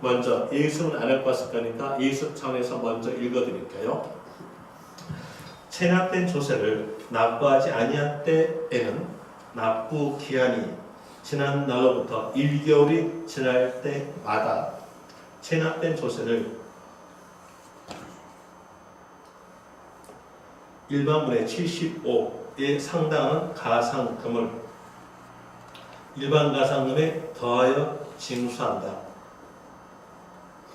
먼저 예습은 안 할 봤을 거니까 예습 차원에서 먼저 읽어드릴게요. 체납된 조세를 납부하지 아니한 때에는 납부 기한이 지난 날로부터 1개월이 지날 때마다 체납된 조세를 일반분의 75에 상당한 가산금을 일반 가산금에 더하여 징수한다.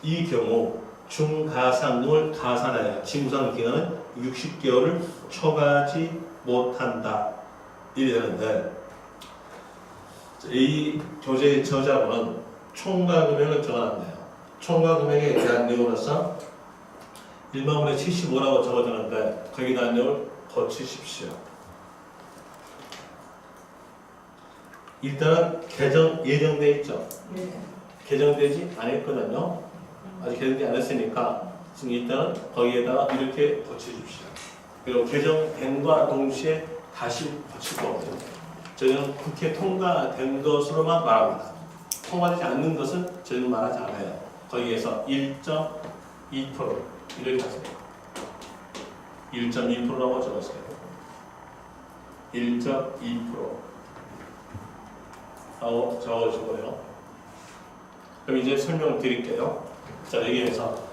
이 경우 중가산금을 가산하여 징수하는 기간은 60개월을 초과하지 못한다. 이래 되는데 이 교재의 저자분은 총가금액을 적어놨네요. 총가금액에 대한 내용으로서 일반분의 75라고 적어주는데 거기에 대한 내용을 고치십시오. 일단은 개정 예정되어 있죠. 개정되지 않았거든요. 아직 개정되지 않았으니까 지금 일단은 거기에다가 이렇게 고쳐주십시오. 그리고 개정된과 동시에 다시 고칠 거거든요. 저희는 국회 통과된 것으로만 말합니다. 통과되지 않는 것은 저희는 말하지 않아요. 거기에서 1.2% 이렇게 하세요. 1.2%라고 적었어요. 1.2% 하고 적어주고요. 그럼 이제 설명을 드릴게요. 자, 여기에서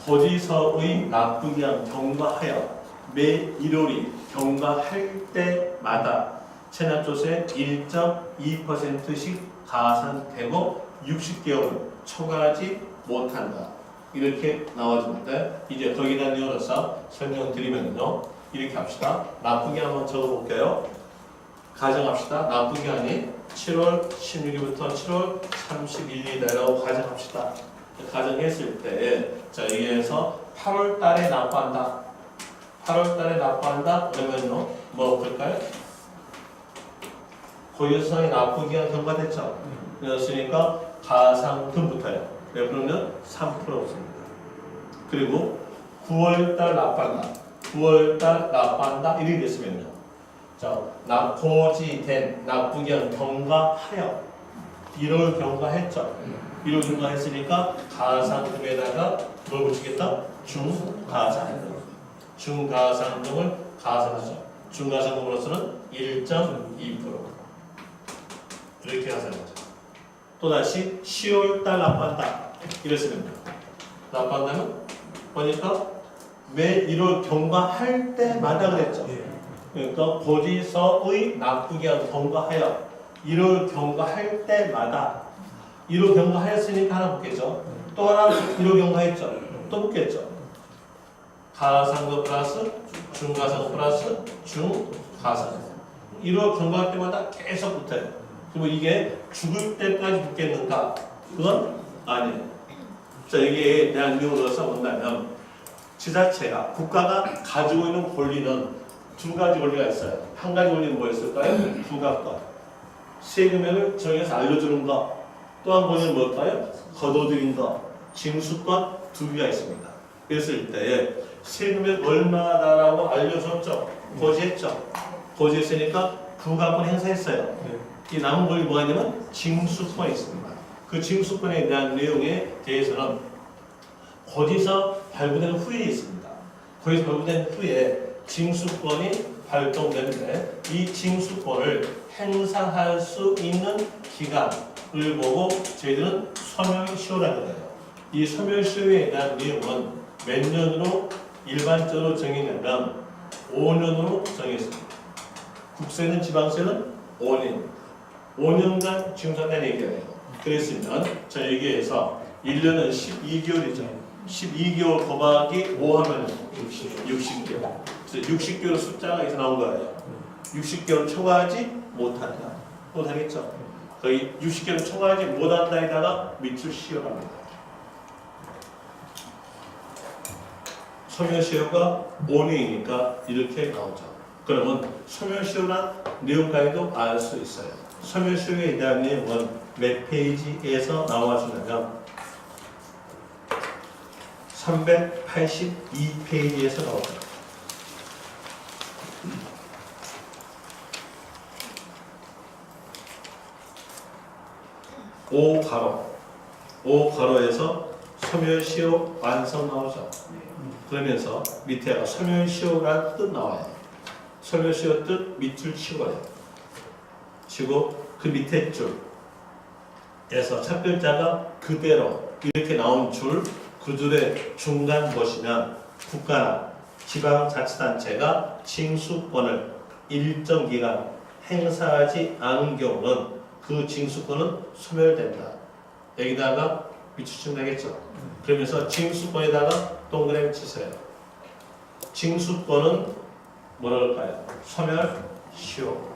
고지서의 납부기한 경과하여 매 1월이 경과할 때마다 체납조세 1.2%씩 가산되고 60개월을 초과하지 못한다. 이렇게 나와주는데 이제 거기다 내용으로서 설명드리면요. 이렇게 합시다. 납부기한 한번 적어볼게요. 가정합시다. 납부기한이 7월 16일부터 7월 31일이라고 가정합시다. 가정했을 때, 자, 여기에서 8월 달에 납부한다. 8월 달에 납부한다? 그러면요, 뭐 볼까요? 고유성의 납부기한 경과됐죠? 그랬으니까 가상금부터요. 몇 프로는 3%습니다. 그리고 9월 달 납부한다. 9월 달 납부한다. 이렇게 됐으면요. 자, 고지된 납부기한 경과하여 1월 경과했죠. 1월 경과했으니까 가산금에다가 뭘 붙이겠다? 중가산금. 중가산금을 가산하죠. 중가산금으로서는 1.2% 이렇게 가산하죠. 또다시 10월 달 납부한다. 이랬으면 납부한다면 보니까 왜 이를 경과할 때마다 그랬죠. 그러니까 고지서의 납부기한 경과하여 이를 경과할 때마다 이를 경과하였으니까 하나 붙겠죠. 또 하나 이를 경과했죠. 또 붙겠죠. 가상급 플러스 중가상급 플러스 중가상급. 이를 경과할 때마다 계속 붙어요. 그리고 이게 죽을 때까지 붙겠는가? 그건 아니에요. 자, 여기에 대한 이유로서 본다면 지자체가 국가가 가지고 있는 권리는 두 가지 권리가 있어요. 한 가지 권리는 뭐였을까요? 부가권. 세금액을 정해서 알려주는 것. 또 한 권리는 뭘까요? 거둬들인 것. 징수권 두 개가 있습니다. 그랬을 때 세금액 얼마다라고 알려줬죠. 고지했죠. 고지했으니까 부가권 행사했어요. 이 남은 권리 뭐가 있냐면 징수권이 있습니다. 그 징수권에 대한 내용에 대해서는 고지서 발부된 후에 있습니다. 고지서 발부된 후에 징수권이 발동되는데 이 징수권을 행사할 수 있는 기간을 보고 저희들은 소멸시효라는 거예요. 이 소멸시효에 대한 내용은 몇 년으로 일반적으로 정의냐면 5년으로 정했습니다. 국세는 지방세는 5년. 5년간 징수한다는 얘기예요. 그랬으면 자 여기에서 1년은 12개월이죠. 12개월 곱하기 5 하면 60개월. 그래서 60개월 숫자가 여기서 나온 거예요. 60개월 초과하지 못한다. 못하겠죠. 거의 60개월 초과하지 못한다에다가 밑줄 씌워갑니다. 소멸시효가 5년이니까 이렇게 나오죠. 그러면 소멸시효란 내용까지도 알 수 있어요. 소멸시효에 대한 내용은 몇 페이지에서 나와주냐면 382페이지에서 나옵니다. 5가로에서 소멸시효 완성 나오죠. 그러면서 밑에가 소멸시효라는 뜻 나와요. 소멸시효 뜻 밑줄 치고요. 치고 그 밑에 줄에서 첫 글자가 그대로 이렇게 나온 줄, 그 줄의 중간 보시면 국가나 지방자치단체가 징수권을 일정 기간 행사하지 않은 경우는 그 징수권은 소멸된다. 여기다가 밑줄 나겠죠. 그러면서 징수권에다가 동그라미 치세요. 징수권은 뭐랄까요? 소멸시효.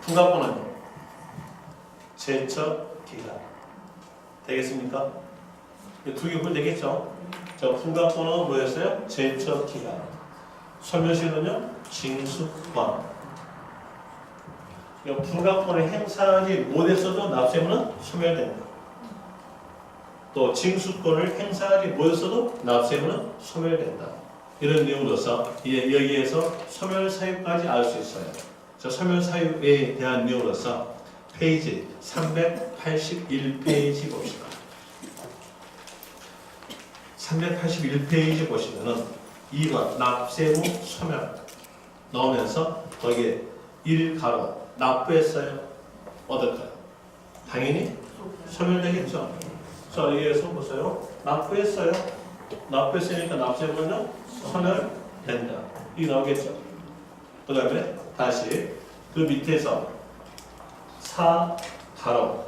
부가권은요? 제척기간. 되겠습니까? 두 개 보면 되겠죠? 자, 부가권은 뭐였어요? 제척기간. 소멸시효는요? 징수권. 부가권을 행사하지 못했어도 납세물은 소멸된다. 또 징수권을 행사하지 못했어도 납세물은 소멸된다. 이런 내용으로서 여기에서 소멸사유까지 알 수 있어요. 자, 소멸사유에 대한 내용으로서 페이지 381페이지 봅시다. 381페이지 보시면은 2번 납세무 소멸 나오면서 거기에 1가로 납부했어요. 어떨까요? 당연히 소멸되겠죠. 자, 여기에서 보세요. 납부했어요. 납부했으니까 납세물은 소멸된다. 이게 나오겠죠. 그 다음에 다시 그 밑에서 4가로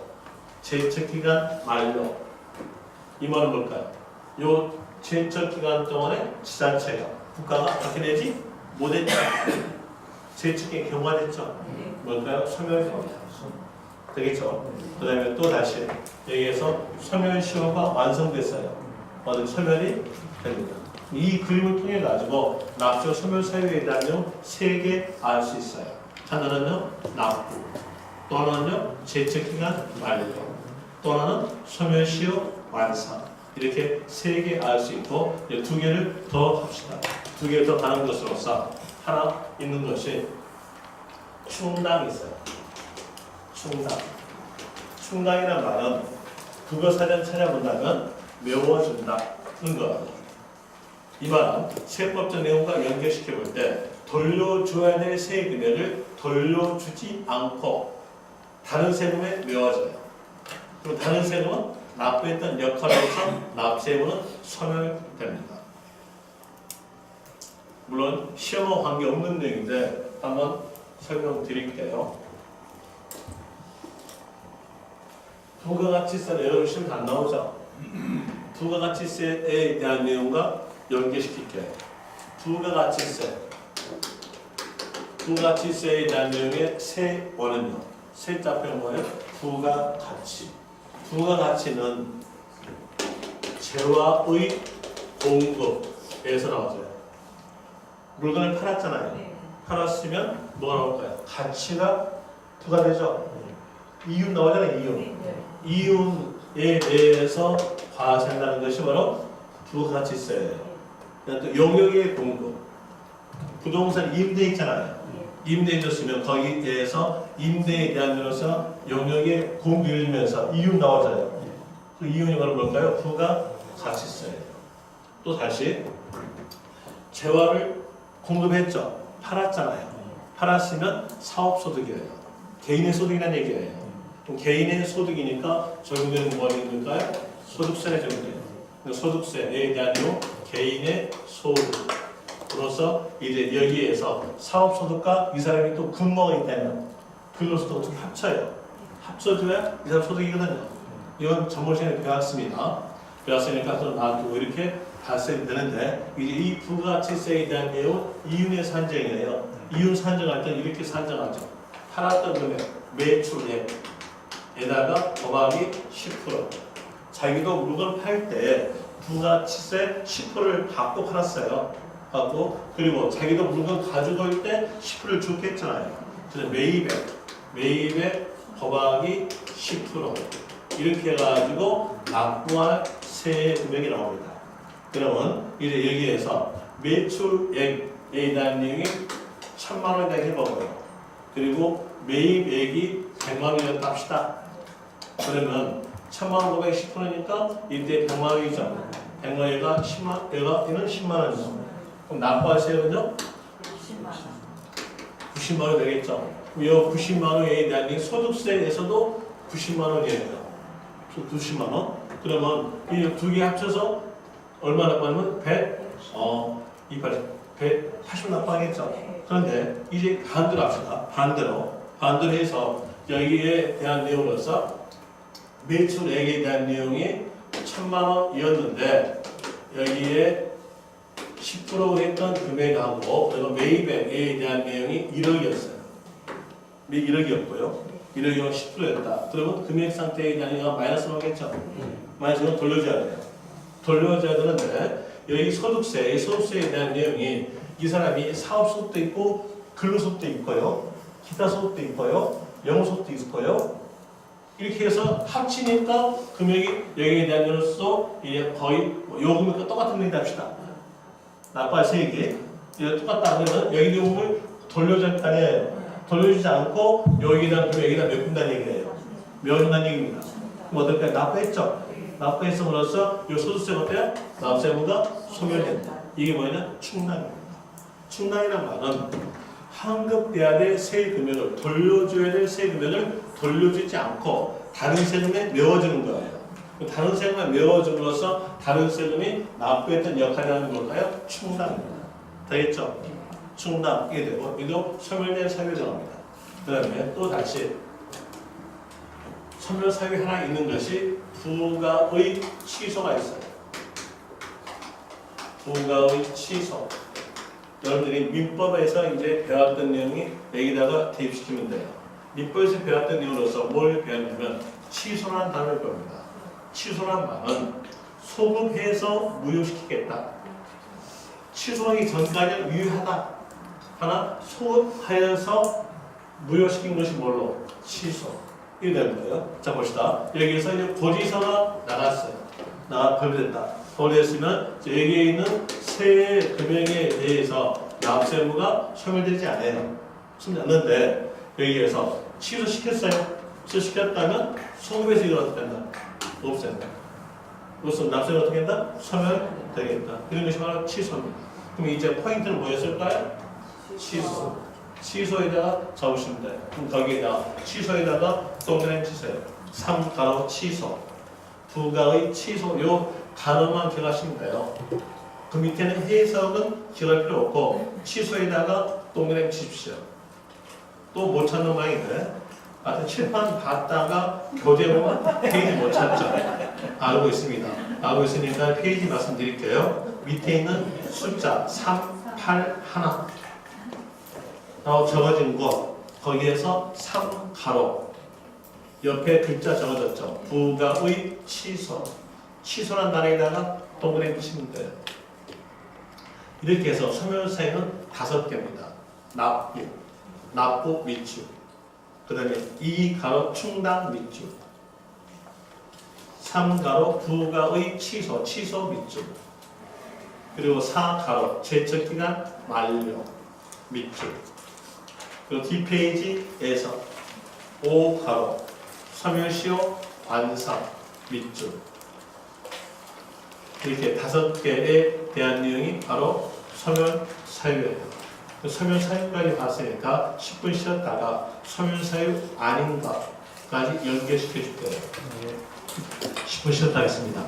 제척기간 만료. 이 말은 뭘까요? 요 제척기간 동안에 지자체가 국가가 어떻게 되지? 못했죠. 제척기간 경과됐죠. 뭘까요? 소멸됩니다. 되겠죠. 그 다음에 또 다시 여기에서 소멸시효가 완성됐어요. 소멸이 됩니다. 이 그림을 통해 가지고 납세 소멸 사유에 대한 내용 3개 알 수 있어요. 하나는요 납부, 또 하나는요 제척기간 만료, 또 하나는 소멸시효 완성. 이렇게 3개 알 수 있고 2개를 더 합시다. 2개를 더 가는 것으로서 하나 있는 것이 충당이 있어요. 충당이란 말은 국어사전 찾아본다면 메워준다는 거. 이 말은 세법적 내용과 연결시켜 볼 때 돌려줘야 될 세금액을 돌려주지 않고 다른 세금에 메워져요. 그리고 다른 세금은 납부했던 역할로서 납세금은 소멸됩니다. 물론 시험과 관계없는 내용인데 한번 설명드릴게요. 부가가치세는 여러분 시험 안 나오죠? 부가가치세에 대한 내용과 연계시킬게요. 부가가치세에 대한 내용의 세 원은요. 세 자표는 뭐예요? 부가가치. 부가가치는 재화의 공급에서 나와져요. 물건을 팔았잖아요. 팔았으면 뭐가 나올까요? 가치가 부과되죠. 이윤 나오잖아요. 이윤에 대해서 과세한다는 것이 바로 부가가치세예요. 또 용역의 공급. 부동산 임대 있잖아요. 임대해 줬으면 거기에 대해서 임대에 대한 면에서 용역의 공급을 주면서 이윤 나오잖아요. 그 이윤이 바로 뭘까요? 부가가치세예요. 또 다시 재화를 공급했죠. 팔았잖아요. 팔았으면 사업소득이에요. 개인의 소득이라는 얘기예요. 그럼 개인의 소득이니까 적용되는 뭐가 있을까요? 소득세에 적용돼요. 소득세에 대한 내용 개인의 소득으로서 이제 여기에서 사업소득과 이 사람이 또 근무가 있다면 근로소득 어떻게 합쳐요. 합쳐줘야 이 사람 소득이거든요. 이건 전번 시간에 배웠으니까 또 놔두고 이렇게 봤어야 되는데 이제 이 부가가치세에 대한 내용 이윤의 산정이에요. 이윤 산정할 때 이렇게 산정하죠. 팔았던 금액 매출액에다가 더하기 10%. 자기도 물건 팔 때 부가가치세 10%를 받고 팔았어요. 받고 그리고 자기도 물건 가져갈 때 10%를 줬겠잖아요. 그래서 매입액 더하기 10% 이렇게 해가지고 납부할 세 금액이 나옵니다. 그러면 이제 여기에서 매출액에 대한 내용이 1000만 원이다 해보고요. 그리고 매입액이 100만 원이었다 합시다. 그러면 1000만 원 곱하기 10%니까 이때 100만 원이죠. 100만 원이가 10만, 얘는 10만 원이죠. 그럼 납부할 세금은요? 90만 원 되겠죠. 이 90만 원에 대한 게 소득세에서도 90만 원이에요. 90만 원. 그러면 이 두 개 합쳐서 얼마 납부하면 180 납부하겠죠. 그런데 이제 반대로 합시다. 반대로 해서 여기에 대한 내용으로서 매출액에 대한 내용이 1000만 원이었는데 여기에 10% 했던 금액하고 그리고 매입액에 대한 내용이 1억이었어요. 1억이었고요. 1억이면 10%였다. 그러면 금액 상태에 대한 내용이 마이너스 나오겠죠. 마이너스는 돌려줘야 돼요. 돌려줘야 되는데 여기 소득세에 대한 내용이 이 사람이 사업소득도 있고 근로소득도 있고요. 기타 소득도 있고요. 영소득도 있고요. 이렇게 해서 합치니까 금액이 여기에 대한 면으로서 이제 거의 요금과 똑같은 금액이 합시다. 납부할 세 개. 이제 똑같다 하면 여기 요금을 돌려줄 거 아니에요. 돌려주지 않고 여기에 대한 금액에다 메꾼다는 얘기예요. 메워준다는 얘기입니다. 그럼 어떨까요? 납부했죠. 납부했음으로써 이 소득세가 어때요? 납세부가 소멸된다. 이게 뭐냐? 충당입니다. 충당이란 말은 환급돼야 될 세금액을 돌려줘야 될 세금액을 돌려주지 않고 다른 세금에 메워주는 거예요. 다른 세금에 메워줌으로써 다른 세금이 납부했던 역할을 하는 걸까요? 충당입니다. 되겠죠? 충당이 되고 이도 소멸된 사유가 나옵니다. 그 다음에 또 다시 소멸 사유가 하나 있는 것이 부가의 취소가 있어요. 부가의 취소. 여러분들이 민법에서 이제 배웠던 내용이 여기다가 대입시키면 돼요. 민법에서 배웠던 내용으로서 뭘 배웠냐면 취소라는 단어를 배웁니다. 취소란 말은 소급해서 무효시키겠다. 취소하기 전까지는 유효하다. 하나 소급하여서 무효시킨 것이 뭘로? 취소. 이렇게 되는 거예요. 자 봅시다. 여기에서 이제 고지서가 나갔어요. 발표됐다. 발표됐으면 여기에 있는 세 금액에 대해서 납세부가 소멸되지 않아요. 소멸 않는데 여기에서 취소시켰어요. 취소시켰다면 소급에서 이걸 어떻게 한다? 없앤다. 그래서 납세가 어떻게 한다? 소멸되겠다. 이런 것이 바로 취소입니다. 그럼 이제 포인트는 뭐였을까요? 취소. 취소에다가 적으시면 돼요. 그럼 거기에다가 취소에다가 동그라미 치세요. 3가로 취소. 부가의 취소. 요 단어만 기억하시면 돼요. 그 밑에는 해석은 기록할 필요 없고 취소에다가 동그라미 치십시오. 또 못 찾는 모양인데 하여튼 칠판 봤다가 교재 보면 페이지 못 찾죠. 알고 있습니다. 알고 있으니까 페이지 말씀드릴게요. 밑에 있는 숫자 381 적어진 거 거기에서 3가로 옆에 글자 적어졌죠. 부가의 취소. 취소란 단어에다가 동그라미 치면 돼요. 이렇게 해서 소멸사에는 5개입니다. 납부 미축. 그 다음에 2가로 충당 미축. 3가로 부가의 취소 미축. 그리고 4가로 제척기간 만료 미축. 그리고 뒷페이지에서 5가로 소멸시효 관사 미축. 이렇게 5개에 대한 내용이 바로 소멸 사유예요. 소멸 사유까지 봤으니까 10분 쉬었다가 소멸 사유 아닌가까지 연결시켜 줄 거예요. 10분 쉬었다 하겠습니다.